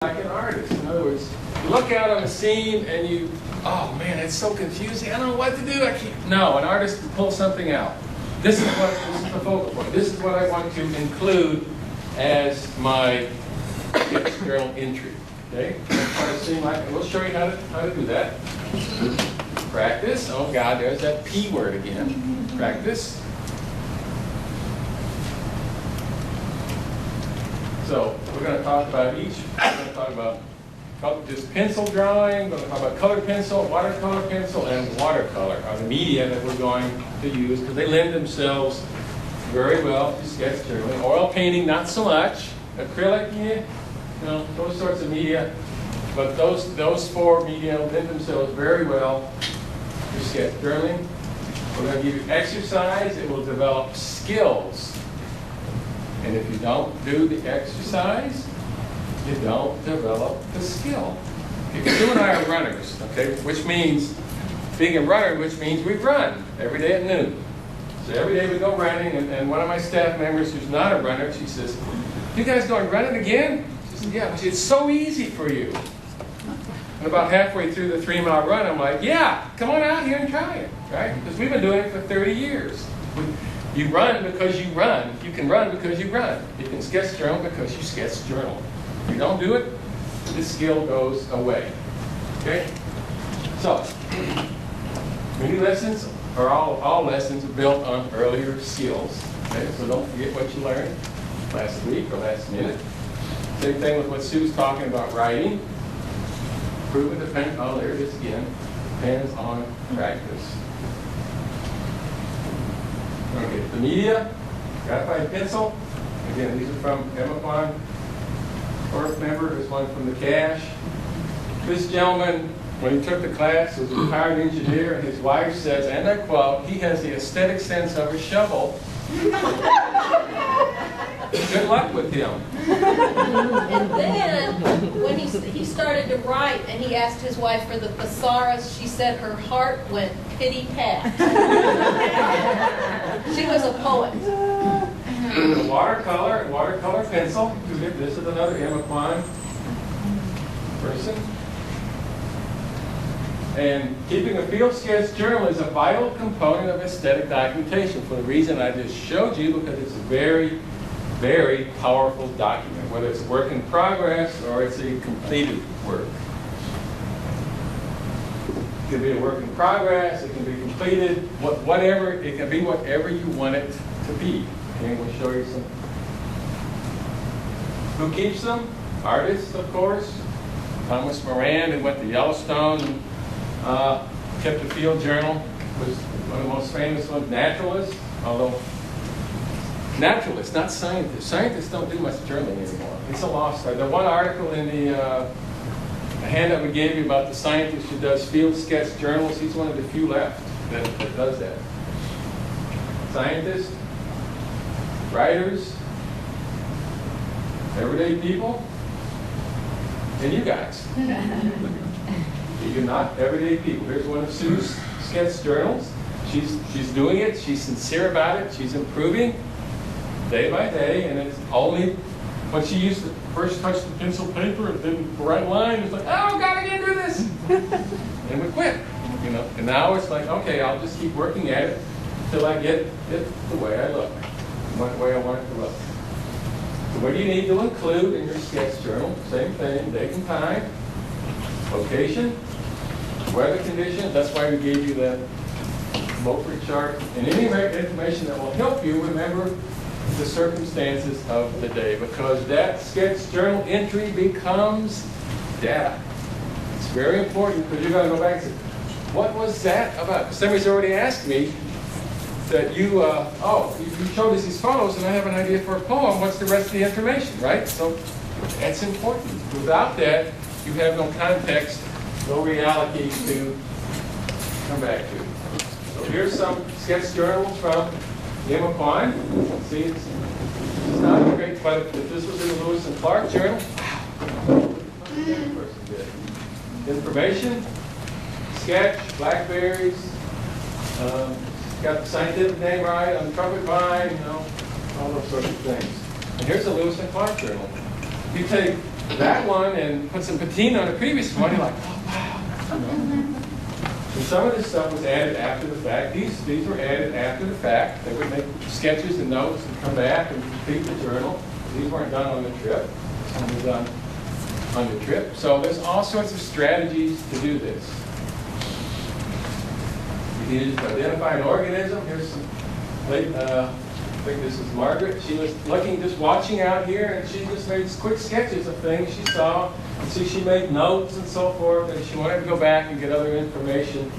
like an artist. In other words, you look out on a scene and you, oh man, it's so confusing. I don't know what to do. I can't. No, an artist can pull something out. This is the focal point. This is what I want to include as my journal entry. Okay? We'll show you how to do that. Practice. Oh God, there's that P word again. Practice. So we're going to talk about each. We're going to talk about just pencil drawing. We're going to talk about colored pencil, watercolor pencil, and watercolor are the media that we're going to use because they lend themselves very well to sketch journaling. Oil painting, not so much. Acrylic, yeah, those sorts of media. But those four media lend themselves very well to sketch journaling. We're going to give you exercise. It will develop skills. And if you don't do the exercise, you don't develop the skill. Because you and I are runners, okay? Which means, being a runner, which means we run every day at noon. So every day we go running, and one of my staff members who's not a runner, she says, "You guys going running again?" She said, "Yeah, but it's so easy for you." And about halfway through the 3-mile run, I'm like, "Yeah, come on out here and try it," right? Because we've been doing it for 30 years. You run because you run. You can run because you run. You can sketch journal because you sketch journal. If you don't do it, this skill goes away. Okay? So, many lessons, or all lessons, are built on earlier skills. Okay? So don't forget what you learned last week or last minute. Same thing with what Sue's talking about writing. Improvement depends, oh, there it is again, depends on practice. Okay, the media, graphite pencil. Again, these are from Emma fourth member. There's one from the cache. This gentleman, when he took the class, was a retired engineer, and his wife says, and I quote, "He has the aesthetic sense of a shovel." Good luck with him. And then, when he started to write and he asked his wife for the thesaurus, she said her heart went pity-pat. She was a poet. Watercolor pencil. This is another Emma person. And keeping a field sketch journal is a vital component of aesthetic documentation for the reason I just showed you, because it's a very, very powerful document, whether it's a work in progress or it's a completed work. It can be a work in progress, it can be completed, whatever, it can be whatever you want it to be. Okay, we'll show you some. Who keeps them? Artists, of course. Thomas Moran, who went to Yellowstone and kept a field journal, was one of the most famous ones. Naturalists, although naturalists, not scientists. Scientists don't do much journaling anymore. It's a lost art. The one article in the handout we gave you about the scientist who does field sketch journals, he's one of the few left that does that. Scientists, writers, everyday people, and you guys. You're not everyday people. Here's one of Sue's sketch journals. She's doing it. She's sincere about it. She's improving day by day, and it's only when she used to first touch the pencil paper and didn't write a line, it's like, oh God, I can't do this, and we quit. And now it's like, okay, I'll just keep working at it till I get it the way I look, the way I want it to look. So what do you need to include in your sketch journal? Same thing, date and time, location, weather conditions. That's why we gave you that Beaufort chart, and any information that will help you remember the circumstances of the day, because that sketch journal entry becomes data. It's very important, because you're going to go back and say, what was that about? Somebody's already asked me that you showed us these photos and I have an idea for a poem. What's the rest of the information, right? So that's important. Without that, you have no context, no reality to come back to. So here's some sketch journals from Emma Klein. See, it's not great, but if this was in the Lewis and Clark journal, wow. Information, sketch, blackberries, got the scientific name right on the trumpet vine, all those sorts of things. And here's the Lewis and Clark journal. You take that one and put some patina on the previous one, you're like, oh wow. You know? And some of this stuff was added after the fact. These were added after the fact. They would make sketches and notes and come back and complete the journal. These weren't done on the trip. Some were done on the trip. So there's all sorts of strategies to do this. You need to identify an organism. Here's some I think this is Margaret. She was looking, just watching out here, and she just made quick sketches of things she saw. See, she made notes and so forth, and she wanted to go back and get other information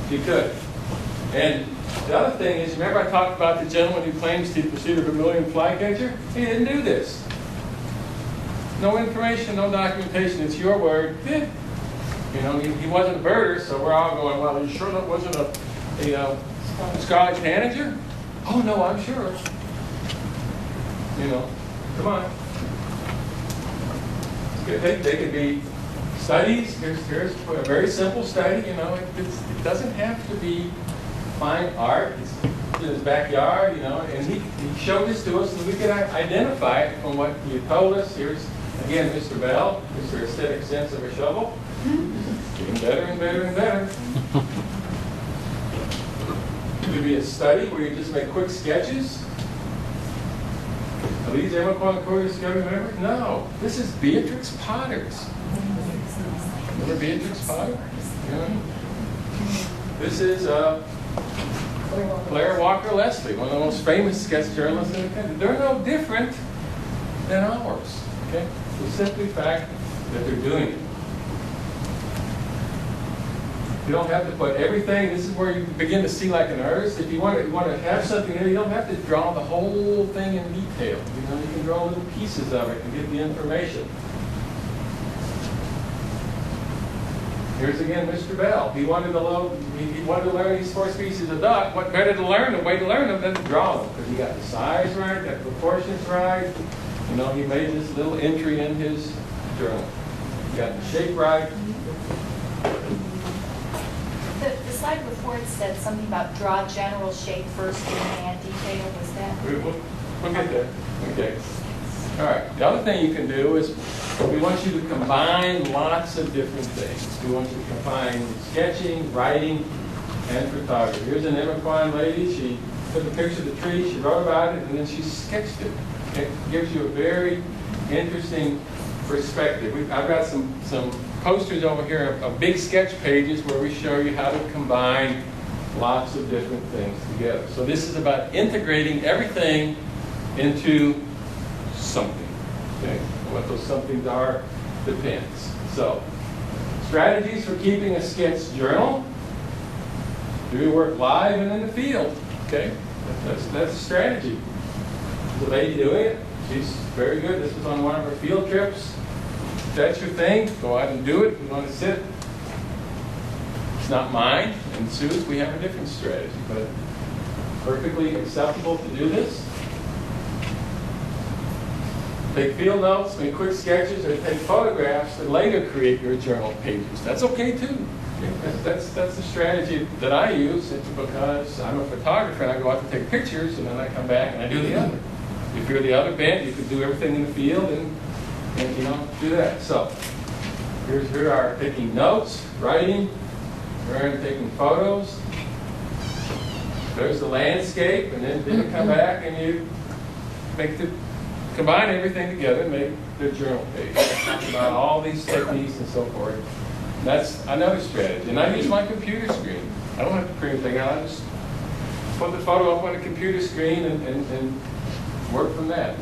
she could. And the other thing is, remember I talked about the gentleman who claims to be pursuit of a vermilion flycatcher? He didn't do this. No information, no documentation. It's your word. Eh. You know, he wasn't a birder, so we're all going, well, you sure that wasn't a scarlet tanager? Oh, no, I'm sure. You know, come on. They could be studies. Here's a very simple study. You know, it doesn't have to be fine art. It's in his backyard, you know, and he showed this to us, and we could identify it from what he had told us. Here's, again, Mr. Bell, Mr. Aesthetic Sense of a Shovel. Getting better and better and better. It could be a study where you just make quick sketches. Are these Emma Quanticoria Discovery members? No. This is Beatrix Potter's. Remember Beatrix Potter? Yeah. This is Claire Walker Leslie, one of the most famous sketch journalists in the country. They're no different than ours. Okay? The simple fact that they're doing it. You don't have to put everything. This is where you begin to see like an artist. If you want to have something there, you don't have to draw the whole thing in detail. You know, you can draw little pieces of it and get the information. Here's again Mr. Bell. He wanted to learn these 4 species of duck. What better to learn? The way to learn them than to draw them, because he got the size right, got the proportions right. You know, he made this little entry in his journal. He got the shape right. The slide before it said something about draw general shape first and add detail. Was that? We'll get there. Okay. All right. The other thing you can do is we want you to combine lots of different things. We want you to combine sketching, writing, and photography. Here's an Emma Quine lady. She took a picture of the tree, she wrote about it, and then she sketched it. It gives you a very interesting perspective. I've got some posters over here of big sketch pages where we show you how to combine lots of different things together. So this is about integrating everything into something. Okay? And what those somethings are depends. So, strategies for keeping a sketch journal. Do your work live and in the field. Okay? That's a strategy. There's a lady doing it. She's very good. This was on one of her field trips. If that's your thing, go out and do it. If you want to sit, it's not mine. In Sue's, we have a different strategy, but perfectly acceptable to do this. Take field notes, make quick sketches, or take photographs and later create your journal pages. That's okay too. That's the strategy that I use. It's because I'm a photographer and I go out to take pictures and then I come back and I do the other. If you're the other bent, you could do everything in the field and you know, do that. So here are taking notes, writing, here taking photos. There's the landscape, and then you come back and you combine everything together and make the journal page. Talk about all these techniques and so forth. And that's another strategy. And I use my computer screen. I don't have to print anything out. I just put the photo up on the computer screen and work from that.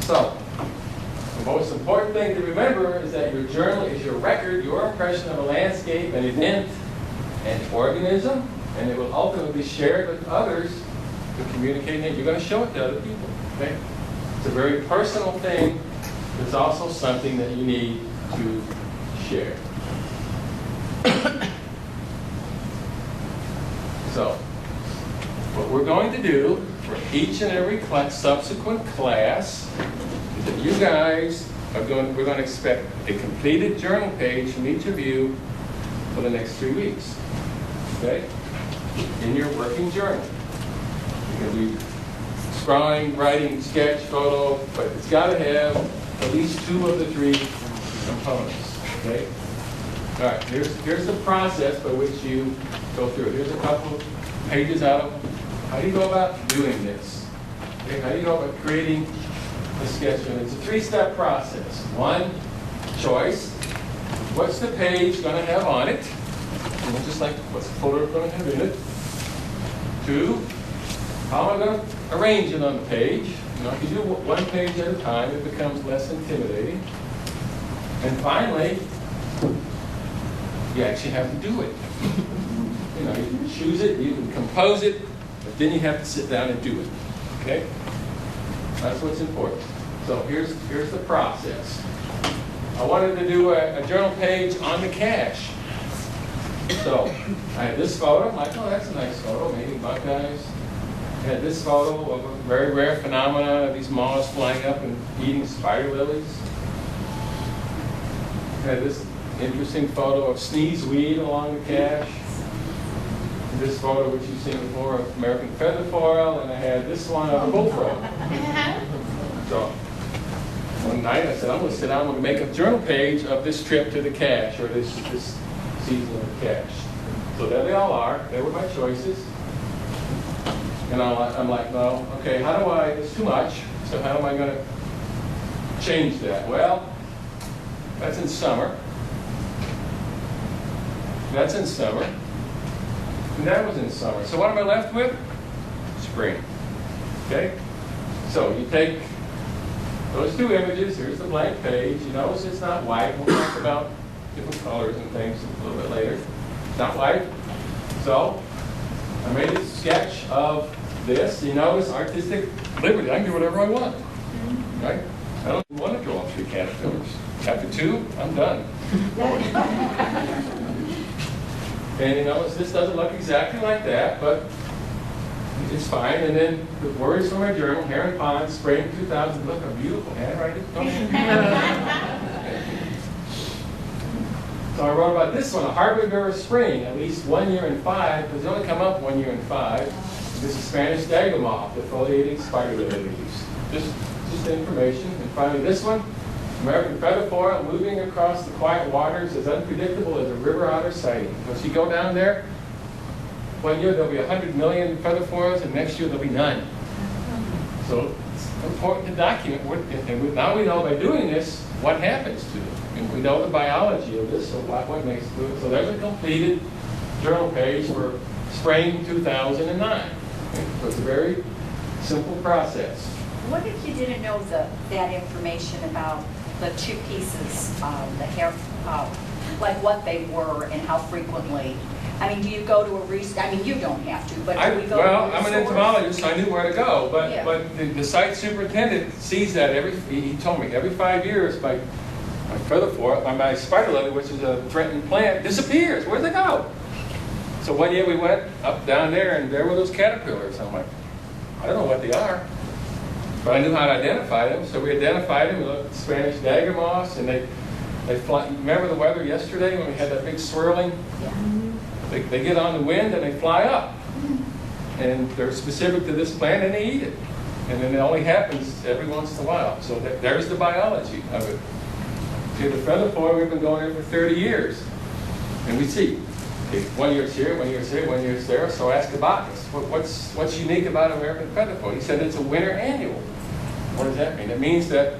So, the most important thing to remember is that your journal is your record, your impression of a landscape, an event, an organism, and it will ultimately be shared with others to communicate it. You're going to show it to other people. Okay? It's a very personal thing. It's also something that you need to share. So, what we're going to do for each and every subsequent class is that you guys we're going to expect a completed journal page from each of you for the next 3 weeks. Okay? In your working journal. Because we drawing, writing, sketch, photo, but it's got to have at least 2 of the 3 components, okay? All right, here's the process by which you go through it. Here's a couple of pages out of how do you go about doing this? Okay, how do you go about creating a sketch? And it's a 3-step process. 1, choice. What's the page going to have on it? And just like, what's the photo going to have in it? 2, how am I going to arrange it on the page? You know, if you do 1 page at a time, it becomes less intimidating. And finally, you actually have to do it. You know, you can choose it, you can compose it, but then you have to sit down and do it. Okay? That's what's important. So here's the process. I wanted to do a journal page on the cache. So I had this photo. I'm like, oh, that's a nice photo, maybe Buckeyes. I had this photo of a very rare phenomenon of these moths flying up and eating spider lilies. I had this interesting photo of sneezeweed along the cache. This photo, which you've seen before, of American featherfoil, and I had this one of a bullfrog. So one night I said, I'm going to sit down, I'm going to make a journal page of this trip to the cache, or this season of the cache. So there they all are. They were my choices. And I'm like, no, okay, how do I, it's too much, so how am I going to change that? Well, that's in summer. That's in summer. And that was in summer. So what am I left with? Spring. Okay? So you take those 2 images. Here's the blank page. You notice it's not white. We'll talk about different colors and things a little bit later. It's not white. So I made a sketch of this. You notice artistic liberty. I can do whatever I want. Right? I don't even want to draw 3 caterpillars. After 2, I'm done. And you notice this doesn't look exactly like that, but it's fine. And then the words from my journal, Heron Pond, spring 2000. Look how beautiful handwriting. So I wrote about this one, a harbinger of spring, at least 1 year in 5, because they only come up 1 year in 5. This is Spanish dagger moth, the foliating spider lily leaves. Just information. And finally this one, American featherfoil, moving across the quiet waters as unpredictable as a river otter sighting. Once you go down there, 1 year there'll be 100 million featherfoils, and next year there'll be none. So it's important to document what, and now we know by doing this what happens to them. And we know the biology of this, so what makes it do it. So there's a completed journal page for spring 2009. Okay? So it's a very simple process. What if you didn't know that information about the 2 pieces, the hair, like what they were and how frequently? I mean, do you go to a resource? I mean, you don't have to, but do we go to a well, resource? I'm an entomologist, so I knew where to go. But Yeah. but the site superintendent sees that he told me every 5 years my featherfoil, my spider lily, which is a threatened plant, disappears. Where'd they go? So 1 year we went up down there, and there were those caterpillars. I'm like, I don't know what they are. But I knew how to identify them, so we identified them. We looked at Spanish dagger moths, and they fly. Remember the weather yesterday when we had that big swirling? Yeah. They get on the wind and they fly up. And they're specific to this plant, and they eat it. And then it only happens every once in a while. So there's the biology of it. See, the featherfoil, we've been going here for 30 years. And we see, okay, 1 year it's here, 1 year it's here, 1 year it's there. So I asked the botanist, what's unique about American featherfoil? He said it's a winter annual. What does that mean? It means that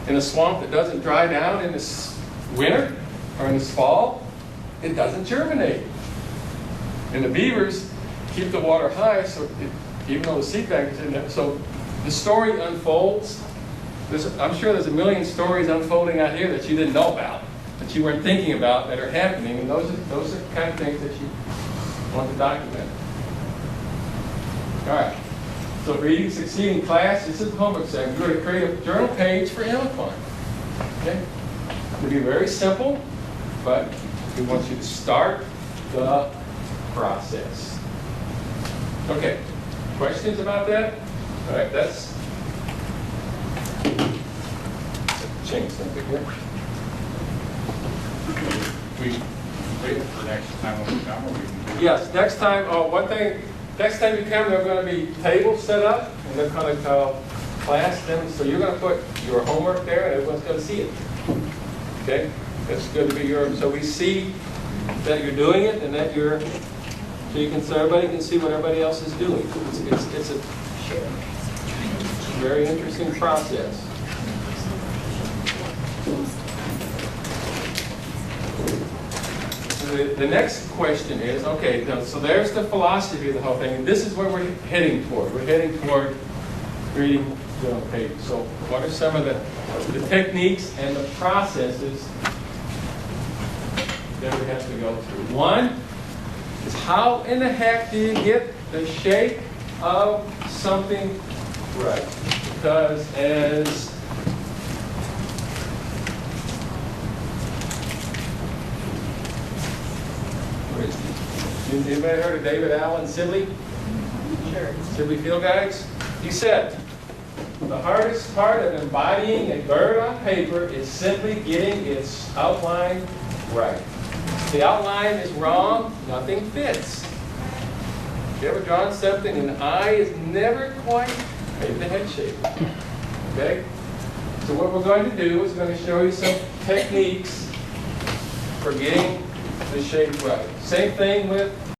in a swamp that doesn't dry down in this winter or in this fall, it doesn't germinate. And the beavers keep the water high, so even though the seed bank is in there, so the story unfolds. I'm sure there's a million stories unfolding out here that you didn't know about, that you weren't thinking about, that are happening, and those are the kind of things that you want to document. All right. So reading succeeding class, this is the homework section. You're going to create a journal page for Amazon. Okay? It'll be very simple, but we want you to start the process. Okay. Questions about that? All right, that's change something here. We wait for next time when we come, or we can do Yes, next time, one thing Next time you come, there are going to be tables set up, and they're going to call class them. So you're going to put your homework there, and everyone's going to see it. Okay? That's going to be your. So we see that you're doing it, and that you're. So you can, so everybody can see what everybody else is doing. It's a very interesting process. The next question is, okay, so there's the philosophy of the whole thing, and this is where we're heading toward. We're heading toward reading journal pages. So what are some of the techniques and the processes that we have to go through? One is, how in the heck do you get the shape of something right? Because as anybody heard of David Allen Sibley? Sure. Sibley Field Guides? He said, the hardest part of embodying a bird on paper is simply getting its outline right. If the outline is wrong, nothing fits. If you ever drawn something and the eye is never quite maybe the head shape. Okay? So what we're going to do is we're going to show you some techniques for getting the shape right. Same thing with